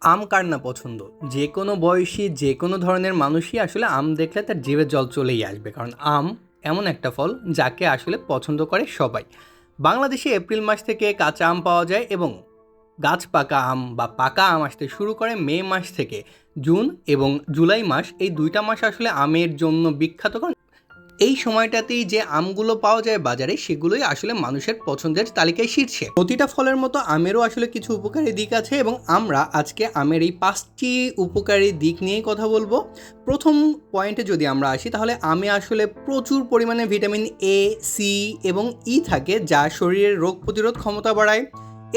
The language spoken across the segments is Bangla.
আম কার না পছন্দ? যে কোনো বয়সী যে কোনো ধরনের মানুষই আসলে আম দেখলে তার জিভে জল চলেই আসবে। কারণ আম এমন একটা ফল যাকে আসলে পছন্দ করে সবাই। বাংলাদেশে এপ্রিল মাস থেকে কাঁচা আম পাওয়া যায় এবং গাছ পাকা আম বা পাকা আম আসতে শুরু করে মে মাস থেকে। জুন এবং জুলাই মাস, এই ২ টা মাস আসলে আমের জন্য বিখ্যাত। কারণ এই সময়টাতেই যে আমগুলো পাওয়া যায় বাজারে সেগুলোই আসলে মানুষের পছন্দের তালিকায় শীর্ষে। প্রতিটা ফলের মতো আমেরও আসলে কিছু উপকারী দিক আছে এবং আমরা আজকে আমের এই ৫টি উপকারী দিক নিয়েই কথা বলবো। প্রথম পয়েন্টে যদি আমরা আসি তাহলে আমে আসলে প্রচুর পরিমাণে ভিটামিন এ, সি এবং ই থাকে যা শরীরের রোগ প্রতিরোধ ক্ষমতা বাড়ায়।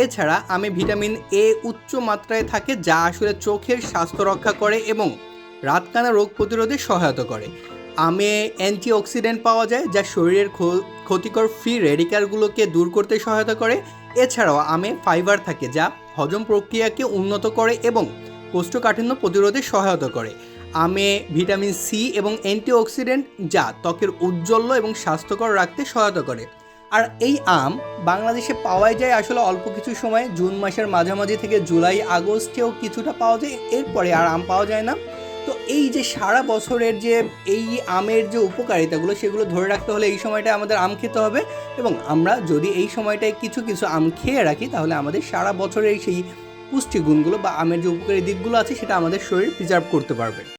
এছাড়া আমে ভিটামিন এ উচ্চ মাত্রায় থাকে যা আসলে চোখের স্বাস্থ্য রক্ষা করে এবং রাতকানা রোগ প্রতিরোধে সহায়তা করে। আমে অ্যান্টিঅক্সিডেন্ট পাওয়া যায় যা শরীরের ক্ষতিকর ফ্রি রেডিক্যালগুলোকে দূর করতে সহায়তা করে। এছাড়াও আমে ফাইবার থাকে যা হজম প্রক্রিয়াকে উন্নত করে এবং কোষ্ঠকাঠিন্য প্রতিরোধে সহায়তা করে। আমে ভিটামিন সি এবং অ্যান্টিঅক্সিডেন্ট যা ত্বকের উজ্জ্বল এবং স্বাস্থ্যকর রাখতে সহায়তা করে। আর এই আম বাংলাদেশে পাওয়াই যায় আসলে অল্প কিছু সময়, জুন মাসের মাঝামাঝি থেকে জুলাই আগস্টেও কিছুটা পাওয়া যায়, এরপরে আর আম পাওয়া যায় না। তো এই যে সারা বছরের যে এই আমের যে উপকারিতাগুলো সেগুলো ধরে রাখতে হলে এই সময়টায় আমাদের আম খেতে হবে এবং আমরা যদি এই সময়টায় কিছু কিছু আম খেয়ে রাখি তাহলে আমাদের সারা বছরের সেই পুষ্টিগুণগুলো বা আমের যে উপকারী দিকগুলো আছে সেটা আমাদের শরীর প্রিজার্ভ করতে পারবে।